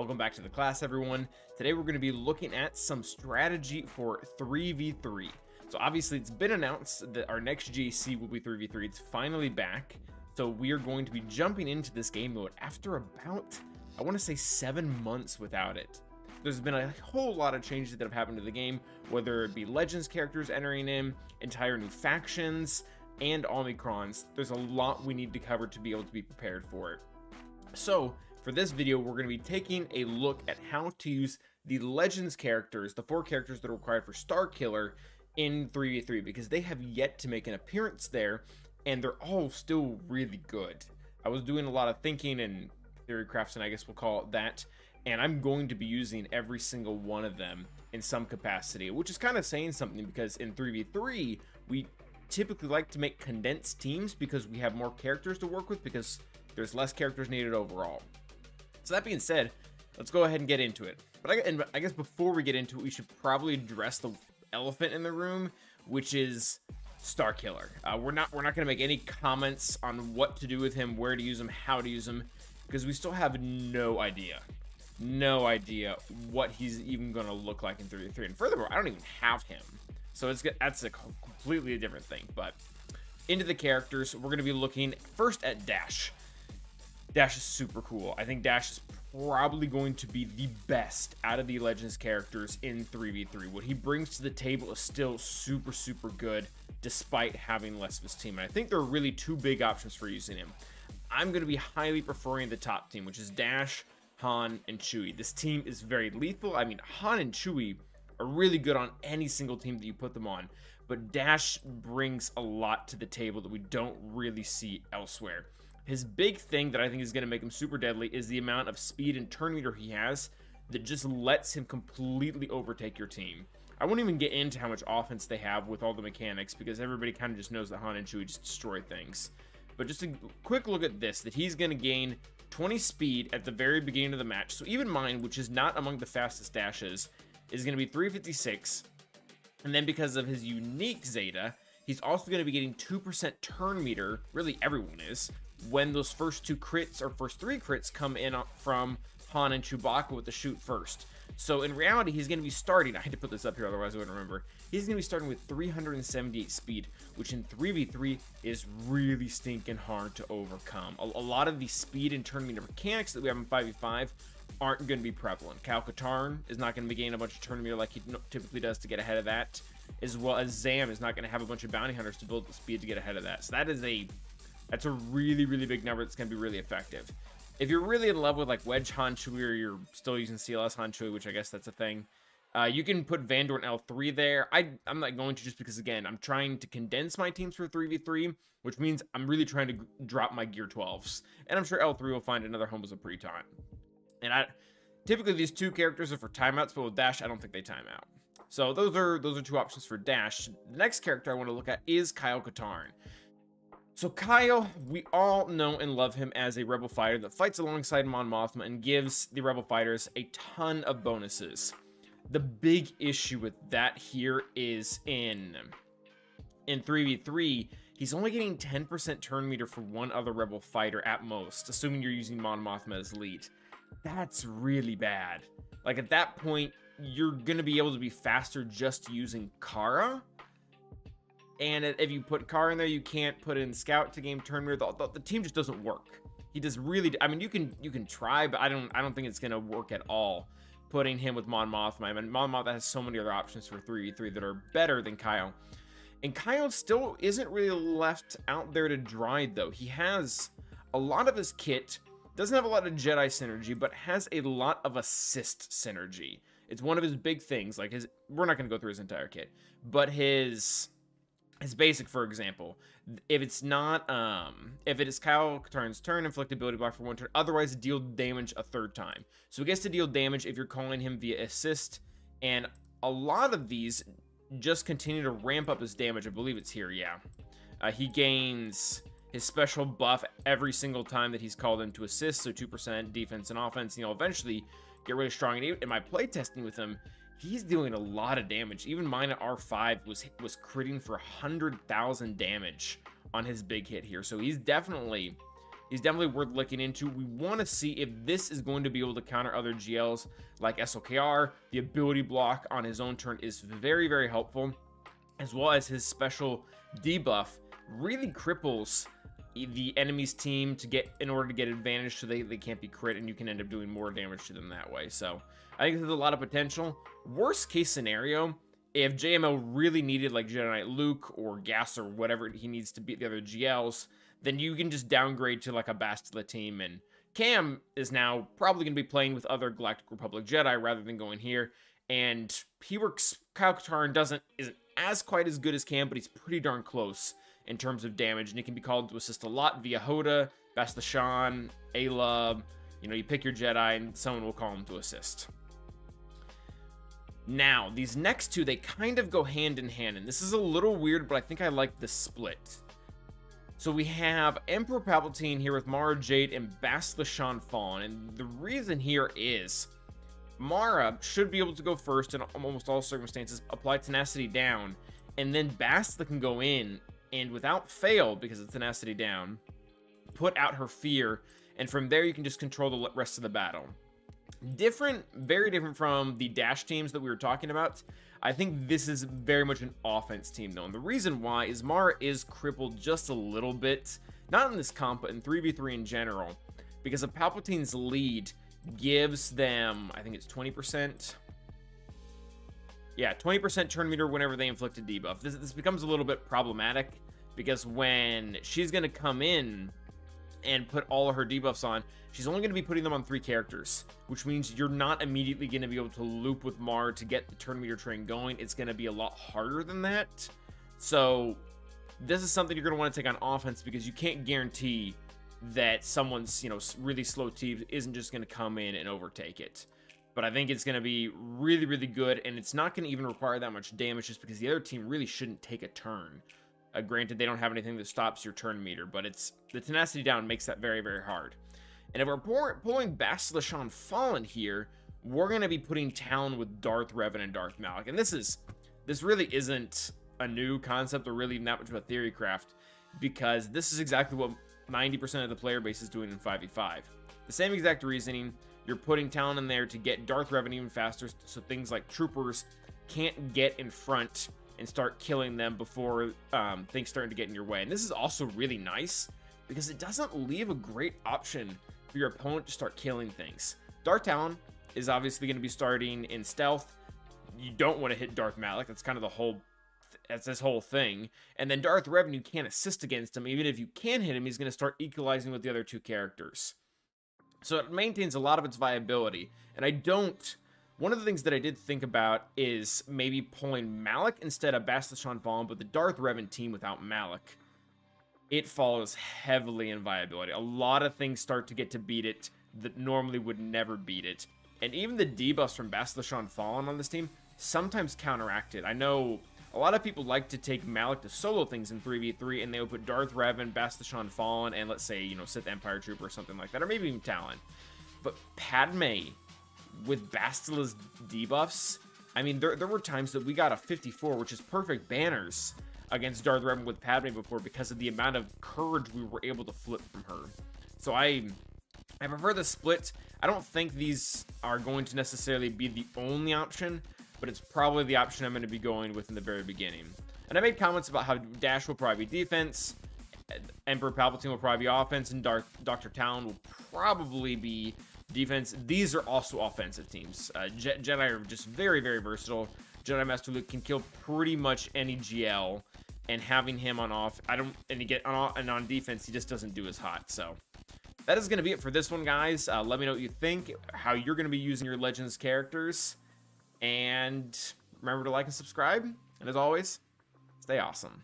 Welcome back to the class, everyone. Today we're going to be looking at some strategy for 3v3. So obviously it's been announced that our next GC will be 3v3. It's finally back. So we are going to be jumping into this game mode after about, I want to say 7 months without it. There's been a whole lot of changes that have happened to the game, whether it be Legends characters entering in, entire new factions, and Omicrons. There's a lot we need to cover to be able to be prepared for it. So for this video, we're going to be taking a look at how to use the Legends characters, the 4 characters that are required for Starkiller in 3v3, because they have yet to make an appearance there, and they're all still really good. I was doing a lot of thinking and theory crafts, and I guess we'll call it that, and I'm going to be using every single one of them in some capacity, which is kind of saying something, because in 3v3, we typically like to make condensed teams because we have more characters to work with, because there's less characters needed overall. So that being said, let's go ahead and get into it. But I guess before we get into it, we should probably address the elephant in the room, which is Starkiller. We're not going to make any comments on what to do with him, where to use him, how to use him, because we still have no idea what he's even going to look like in 3v3. And furthermore, I don't even have him, so that's a completely different thing. But into the characters, we're going to be looking first at Dash. Dash is super cool. I think Dash is probably going to be the best out of the Legends characters in 3v3. What he brings to the table is still super good, despite having less of his team. And I think there are really 2 big options for using him. I'm going to be highly preferring the top team, which is Dash, Han, and Chewie. This team is very lethal. I mean, Han and Chewie are really good on any single team that you put them on, but Dash brings a lot to the table that we don't really see elsewhere. His big thing that I think is going to make him super deadly is the amount of speed and turn meter he has that just lets him completely overtake your team. I won't even get into how much offense they have with all the mechanics, because everybody kind of just knows that Han and Chewie just destroy things. But just a quick look at this, that he's going to gain 20 speed at the very beginning of the match. So even mine, which is not among the fastest dashes, is going to be 356. And then because of his unique Zeta, he's also going to be getting 2% turn meter, really everyone is, when those first 2 crits or first 3 crits come in from Han and Chewbacca with the shoot first. So in reality, he's going to be starting, I had to put this up here otherwise I wouldn't remember, he's going to be starting with 378 speed, which in 3v3 is really stinking hard to overcome. A lot of the speed and turn meter mechanics that we have in 5v5 aren't going to be prevalent. Katarn is not going to be gaining a bunch of turn meter like he typically does to get ahead of that, as well as Zam is not going to have a bunch of bounty hunters to build the speed to get ahead of that. So that's a really big number that's going to be really effective. If you're really in love with like Wedge Han Chewie, or you're still using CLS Han Chewie, which I guess that's a thing, you can put Vandor and L3 there. I'm not going to, just because, again, I'm trying to condense my teams for 3v3, which means I'm really trying to drop my Gear 12s. And I'm sure L3 will find another home as a pre-time. And typically these 2 characters are for timeouts, but with Dash, I don't think they time out. So those are 2 options for Dash. The next character I want to look at is Katarn. So Kyle, we all know and love him as a Rebel fighter that fights alongside Mon Mothma and gives the Rebel fighters a ton of bonuses. The big issue with that here is in 3v3, he's only getting 10% turn meter for 1 other Rebel fighter at most, assuming you're using Mon Mothma as lead. That's really bad. Like, at that point, you're going to be able to be faster just using Kara. And if you put Kara in there, you can't put in Scout to gain turn meter. The team just doesn't work. He does really. I mean, you can try, but I don't think it's gonna work at all. Putting him with Mon Mothma. I mean, Mon Mothma has so many other options for 3v3 that are better than Kyle. And Kyle still isn't really left out there to dry, though. He has a lot of his kit. Doesn't have a lot of Jedi synergy, but has a lot of assist synergy. It's one of his big things. Like we're not gonna go through his entire kit, but his basic, for example, if it is Katarn's turn, inflict ability block for 1 turn, otherwise deal damage a 3rd time. So he gets to deal damage if you're calling him via assist, and a lot of these just continue to ramp up his damage. I believe it's here, yeah. He gains his special buff every single time that he's called in to assist, so 2% defense and offense, and he'll eventually get really strong. And in my playtesting with him, he's doing a lot of damage. Even mine at R5 was critting for 100,000 damage on his big hit here. So he's definitely he's definitely worth looking into. We want to see if this is going to be able to counter other GLs like SOKR. The ability block on his own turn is very, very helpful, as well as his special debuff really cripples the enemy's team in order to get advantage, so they can't be crit, and you can end up doing more damage to them that way. So I think there's a lot of potential. Worst case scenario, if JML really needed like Jedi Knight Luke or Gas or whatever he needs to beat the other GLs, then you can just downgrade to like a Bastila team, and Cam is now probably going to be playing with other Galactic Republic Jedi rather than going here. And Kyle Katarn isn't as quite as good as Cam, but he's pretty darn close in terms of damage, and he can be called to assist a lot via Hoda, Bastila Shan, Ayla. You know, you pick your Jedi and someone will call him to assist. Now, these next two, they kind of go hand in hand, and this is a little weird, but I think I like the split. So we have Emperor Palpatine here with Mara Jade and Bastila Shan Fallen, and the reason here is Mara should be able to go first in almost all circumstances, apply Tenacity down, and then Bastila can go in and without fail, because it's Tenacity down, put out her fear, and from there you can just control the rest of the battle. Very different from the Dash teams that we were talking about. I think this is very much an offense team though, and the reason why is Mara is crippled just a little bit, not in this comp, but in 3v3 in general, because of Palpatine's lead gives them, I think it's 20%. Yeah, 20% turn meter whenever they inflict a debuff. This becomes a little bit problematic, because when she's going to come in and put all of her debuffs on, she's only going to be putting them on 3 characters, which means you're not immediately going to be able to loop with Mara to get the turn meter train going. It's going to be a lot harder than that. So this is something you're going to want to take on offense, because you can't guarantee that someone's, really slow team isn't just going to come in and overtake it. But I think it's going to be really, really good, and it's not going to even require that much damage, just because the other team really shouldn't take a turn. Granted, they don't have anything that stops your turn meter, but the Tenacity down makes that very, very hard. And if we're pulling Bastila Shan Fallen here, we're going to be putting Talon with Darth Revan and Darth Malak. And this really isn't a new concept or really not much of a theory craft, because this is exactly what 90% of the player base is doing in 5v5. The same exact reasoning. You're putting Talon in there to get Darth Revan even faster, so things like troopers can't get in front and start killing them before things start to get in your way. And this is also really nice, because it doesn't leave a great option for your opponent to start killing things. Darth Talon is obviously going to be starting in stealth. You don't want to hit Darth Malak. That's kind of that's this whole thing. And then Darth Revan, you can't assist against him. Even if you can hit him, he's going to start equalizing with the other 2 characters. So it maintains a lot of its viability. And one of the things that I did think about is maybe pulling Malak instead of Bastila Shan Fallen, but the Darth Revan team without Malak, it follows heavily in viability. A lot of things start to get to beat it that normally would never beat it. And even the debuffs from Bastila Shan Fallen on this team sometimes counteract it. I know a lot of people like to take Malak to solo things in 3v3, and they would put Darth Revan, Bastila Shan Fallen, and let's say, Sith Empire Trooper or something like that, or maybe even Talon. But Padme with Bastila's debuffs, I mean, there were times that we got a 54, which is perfect banners, against Darth Revan with Padme before, because of the amount of courage we were able to flip from her. So I prefer the split. I don't think these are going to necessarily be the only option, but it's probably the option I'm going to be going with in the very beginning. And I made comments about how Dash will probably be defense, Emperor Palpatine will probably be offense, and Dr. Talon will probably be defense. These are also offensive teams. Jedi are just very, very versatile. Jedi Master Luke can kill pretty much any GL, and having him on on defense, he just doesn't do as hot. So that is going to be it for this one, guys. Let me know what you think, how you're going to be using your Legends characters. And remember to like and subscribe. And as always, stay awesome.